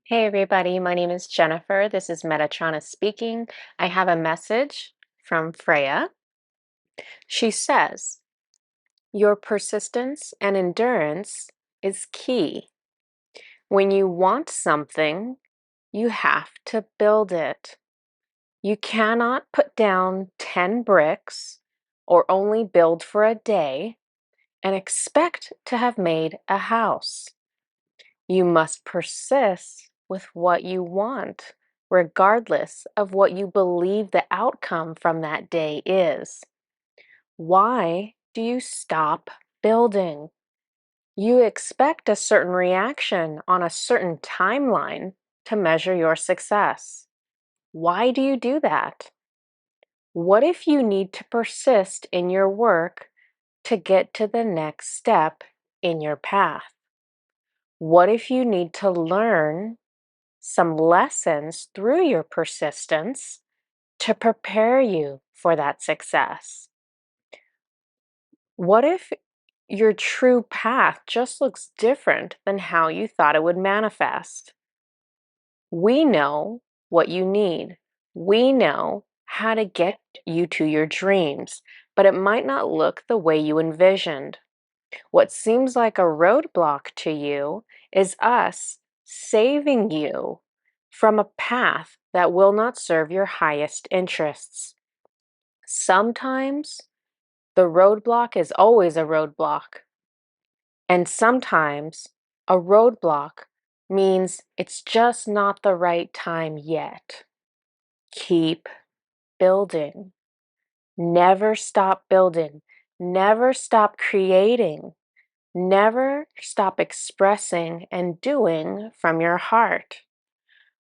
Hey everybody, my name is Jennifer. This is Metatron speaking. I have a message from Freya. She says, your persistence and endurance is key. When you want something, you have to build it. You cannot put down 10 bricks or only build for a day and expect to have made a house. You must persist with what you want, regardless of what you believe the outcome from that day is. Why do you stop building? You expect a certain reaction on a certain timeline to measure your success. Why do you do that? What if you need to persist in your work to get to the next step in your path? What if you need to learn some lessons through your persistence to prepare you for that success? What if your true path just looks different than how you thought it would manifest? We know what you need. We know how to get you to your dreams, but it might not look the way you envisioned. What seems like a roadblock to you is us saving you from a path that will not serve your highest interests. Sometimes the roadblock is always a roadblock, and sometimes a roadblock means it's just not the right time yet. Keep building. Never stop building. Never stop creating. Never stop expressing and doing from your heart.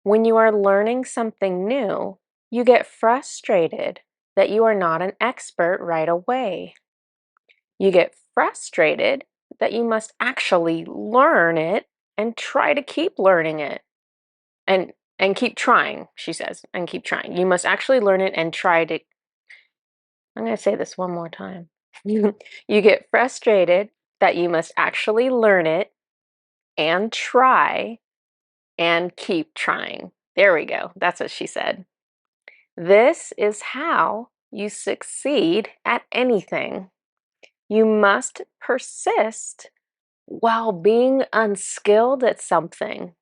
When you are learning something new, you get frustrated that you are not an expert right away. You get frustrated that you must actually learn it and try to keep learning it. And keep trying, she says, and keep trying. You must actually learn it and try to. I'm going to say this one more time. You get frustrated that you must actually learn it and try and keep trying. There we go. That's what she said. This is how you succeed at anything. You must persist while being unskilled at something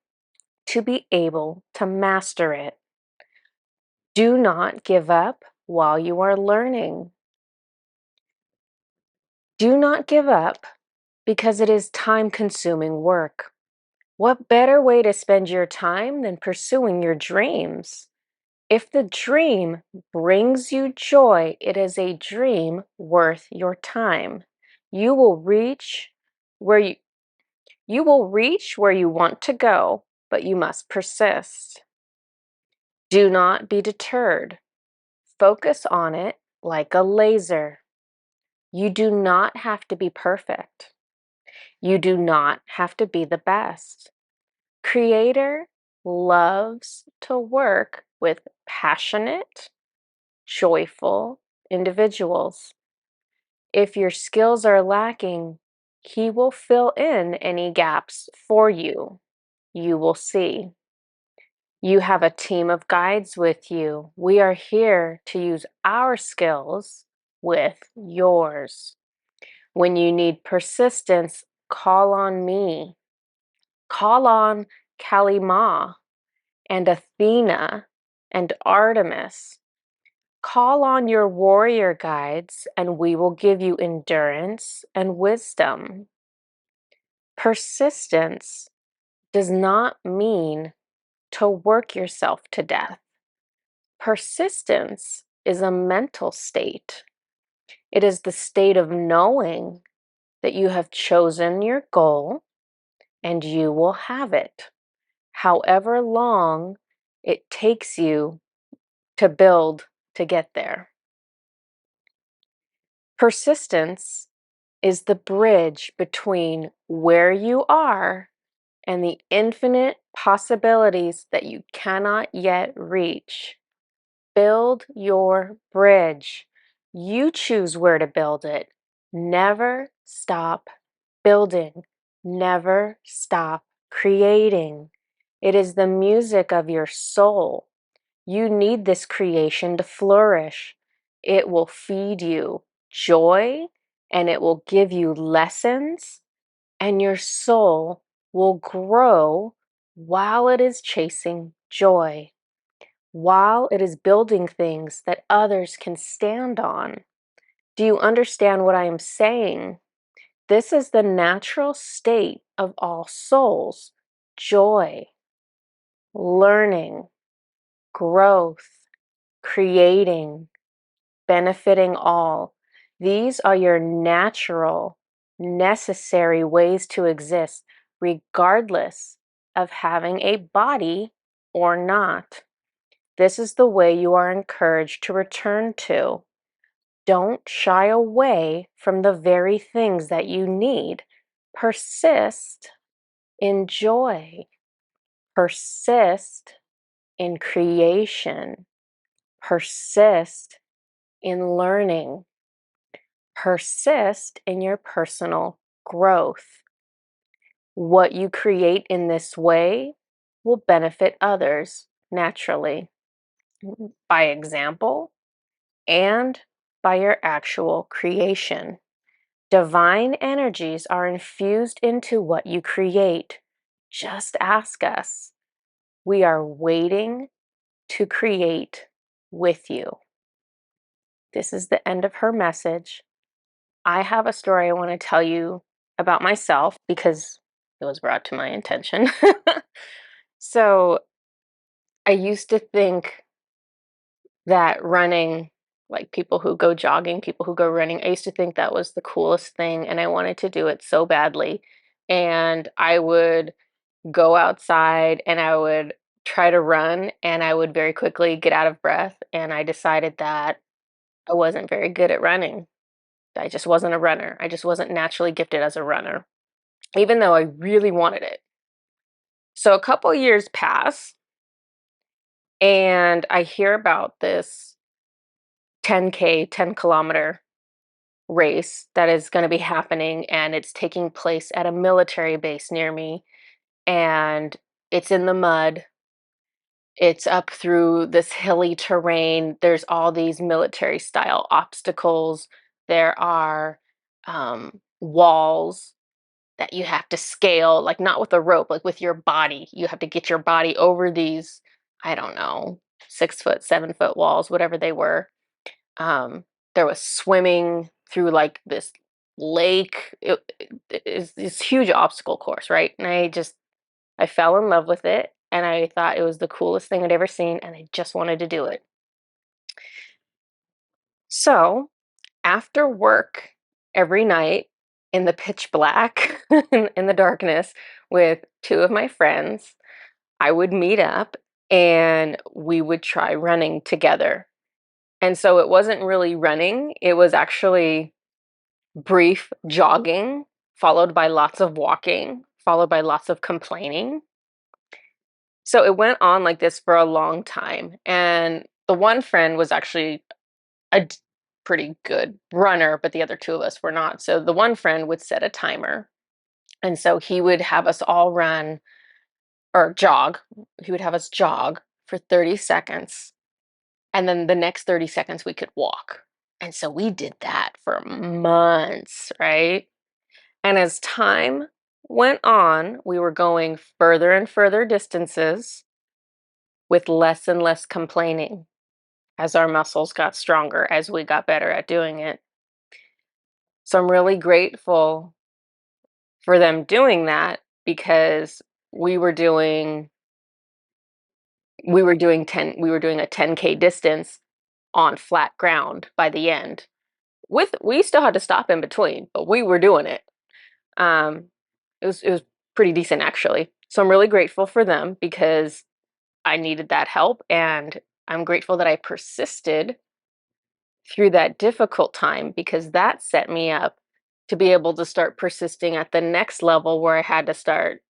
to be able to master it. Do not give up while you are learning. Do not give up because it is time-consuming work. What better way to spend your time than pursuing your dreams? If the dream brings you joy, it is a dream worth your time. You will reach where you want to go, but you must persist. Do not be deterred. Focus on it like a laser. You do not have to be perfect. You do not have to be the best. Creator loves to work with passionate, joyful individuals. If your skills are lacking, he will fill in any gaps for you. You will see. You have a team of guides with you. We are here to use our skills with yours. When you need persistence, call on me. Call on Kali Ma and Athena and Artemis. Call on your warrior guides, and we will give you endurance and wisdom. Persistence does not mean to work yourself to death. Persistence is a mental state. It is the state of knowing that you have chosen your goal and you will have it, however long it takes you to build to get there. Persistence is the bridge between where you are and the infinite possibilities that you cannot yet reach. Build your bridge. You choose where to build it. Never stop building. Never stop creating. It is the music of your soul. You need this creation to flourish. It will feed you joy and it will give you lessons, and your soul will grow while it is chasing joy, while it is building things that others can stand on. Do you understand what I am saying? This is the natural state of all souls: joy, learning, growth, creating, benefiting all. These are your natural, necessary ways to exist, regardless of having a body or not. This is the way you are encouraged to return to. Don't shy away from the very things that you need. Persist in joy. Persist in creation. Persist in learning. Persist in your personal growth. What you create in this way will benefit others naturally, by example and by your actual creation. Divine energies are infused into what you create. Just ask us. We are waiting to create with you. This is the end of her message. I have a story I want to tell you about myself because it was brought to my attention. So I used to think that running, like people who go jogging, people who go running, I used to think that was the coolest thing and I wanted to do it so badly. And I would go outside and I would try to run and I would very quickly get out of breath. And I decided that I wasn't very good at running. I just wasn't a runner. I just wasn't naturally gifted as a runner, even though I really wanted it. So a couple years pass and I hear about this 10K, 10-kilometer race that is going to be happening, and it's taking place at a military base near me, and it's in the mud. It's up through this hilly terrain. There's all these military style obstacles. There are walls that you have to scale, like not with a rope, like with your body. You have to get your body over these, I don't know, 6 foot, 7 foot walls, whatever they were. There was swimming through like this lake. It is this huge obstacle course, right? And I fell in love with it and I thought it was the coolest thing I'd ever seen and I just wanted to do it. So after work every night in the pitch black, in the darkness, with two of my friends, I would meet up and we would try running together. And so it wasn't really running, it was actually brief jogging, followed by lots of walking, followed by lots of complaining. So it went on like this for a long time. And the one friend was actually a pretty good runner, but the other two of us were not. So the one friend would set a timer. And so he would have us all run or jog. He would have us jog for 30 seconds. And then the next 30 seconds we could walk. And so we did that for months, right? And as time went on, we were going further and further distances with less and less complaining as our muscles got stronger, as we got better at doing it. So I'm really grateful for them doing that because we were doing we were doing a 10K distance on flat ground by the end. We still had to stop in between, but we were doing it. Um, it was pretty decent actually. So I'm really grateful for them because I needed that help, and I'm grateful that I persisted through that difficult time because that set me up to be able to start persisting at the next level where I had to start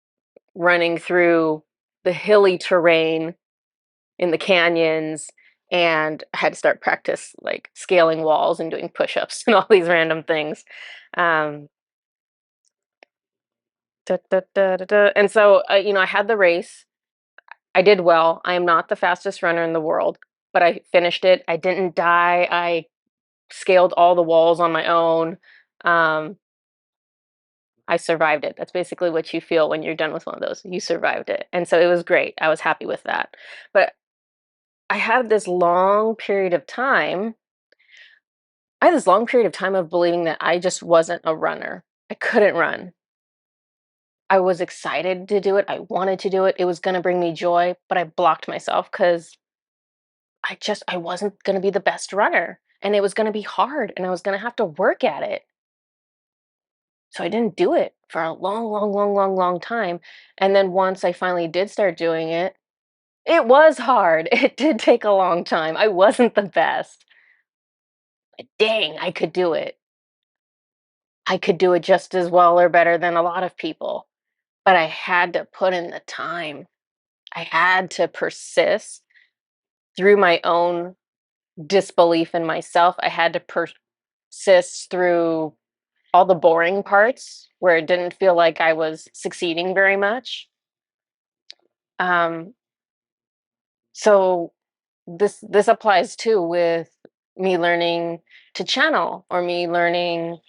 running through the hilly terrain in the canyons, and I had to start practice like scaling walls and doing push-ups and all these random things. Um, da, da, da, da, da. And so, I had the race I did well. I am not the fastest runner in the world, but I finished it. I didn't die. I scaled all the walls on my own. Um, I survived it. That's basically what you feel when you're done with one of those. You survived it. And so it was great. I was happy with that. But I had this long period of time. I had this long period of time of believing that I just wasn't a runner. I couldn't run. I was excited to do it. I wanted to do it. It was going to bring me joy, but I blocked myself because I wasn't going to be the best runner and it was going to be hard and I was going to have to work at it. So I didn't do it for a long, long, long, long, long time. And then once I finally did start doing it, it was hard. It did take a long time. I wasn't the best. But dang, I could do it. I could do it just as well or better than a lot of people. But I had to put in the time. I had to persist through my own disbelief in myself. I had to persist through all the boring parts where it didn't feel like I was succeeding very much. Um, so this applies too with me learning to channel or me learning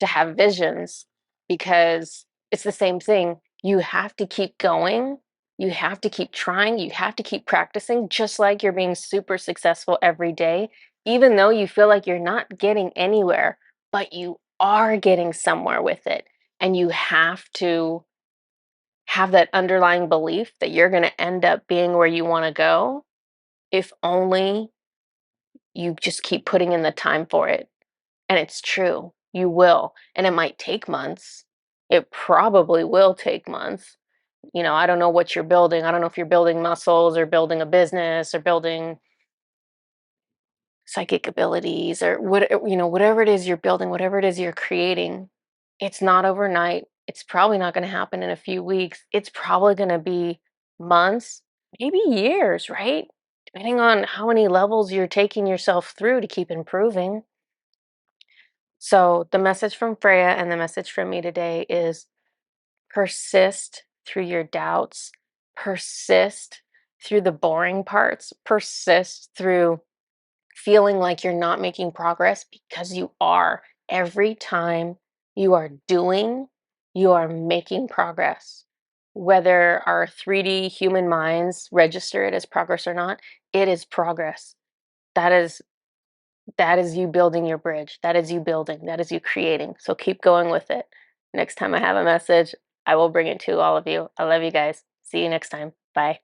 to have visions because it's the same thing. You have to keep going. You have to keep trying. You have to keep practicing, just like you're being super successful every day, even though you feel like you're not getting anywhere, but you are getting somewhere with it. And you have to have that underlying belief that you're going to end up being where you want to go if only you just keep putting in the time for it. And it's true, you will. And it might take months. It probably will take months. You know, I don't know what you're building. I don't know if you're building muscles or building a business or building psychic abilities or what, whatever it is you're building, whatever it is you're creating. It's not overnight. It's probably not going to happen in a few weeks. It's probably going to be months, maybe years, right? Depending on how many levels you're taking yourself through to keep improving. So, the message from Freya and the message from me today is persist through your doubts, persist through the boring parts, persist through feeling like you're not making progress because you are. Every time you are doing, you are making progress. Whether our 3D human minds register it as progress or not, it is progress. That is that is you building your bridge. That is you building. That is you creating. So keep going with it. Next time I have a message, I will bring it to all of you. I love you guys. See you next time. Bye.